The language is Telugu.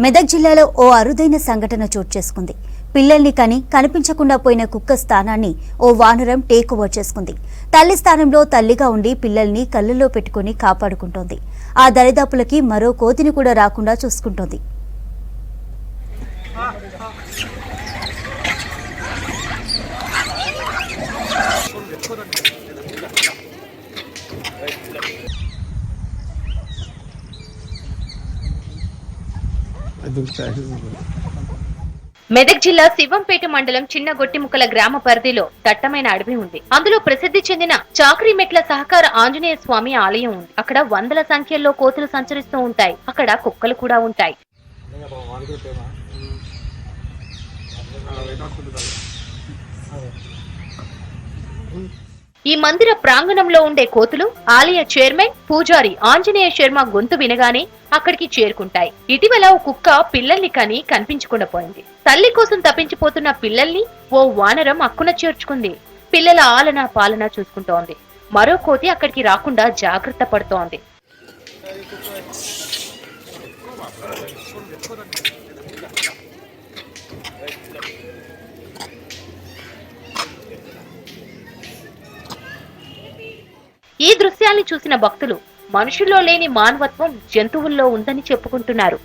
మెదక్ జిల్లాలో ఓ అరుదైన సంఘటన చోటు చేసుకుంది. పిల్లల్ని కని కనిపించకుండా పోయిన కుక్క స్థానాన్ని ఓ వానరం టేక్ ఓవర్ చేసుకుంది. తల్లి స్థానంలో తల్లిగా ఉండి పిల్లల్ని కళ్ళల్లో పెట్టుకుని కాపాడుకుంటోంది. ఆ దరిదాపులకి మరో కోతిని కూడా రాకుండా చూసుకుంటోంది. మెదక్ జిల్లా శివంపేట మండలం చిన్న గొట్టిముక్కల గ్రామ పరిధిలో దట్టమైన అడవి ఉంది. అందులో ప్రసిద్ధి చెందిన చాకరిమెట్ల సహకార ఆంజనేయ స్వామి ఆలయం ఉంది. అక్కడ వందల సంఖ్యలో కోతులు సంచరిస్తూ ఉంటాయి. అక్కడ కుక్కలు కూడా ఉంటాయి. ఈ మందిర ప్రాంగణంలో ఉండే కోతులు ఆలయ చైర్మన్ పూజారి ఆంజనేయ శర్మ గొంతు వినగానే అక్కడికి చేరుకుంటాయి. ఇటీవల ఓ కుక్క పిల్లల్ని కని కనిపించకుండా పోయింది. తల్లి కోసం తప్పించిపోతున్న పిల్లల్ని ఓ వానరం అక్కున చేర్చుకుంది. పిల్లల ఆలన పాలన చూసుకుంటోంది. మరో కోతి అక్కడికి రాకుండా జాగ్రత్త పడుతోంది. ఈ దృశ్యాన్ని చూసిన భక్తులు మనుషుల్లో లేని మానవత్వం జంతువుల్లో ఉందని చెప్పుకుంటున్నారు.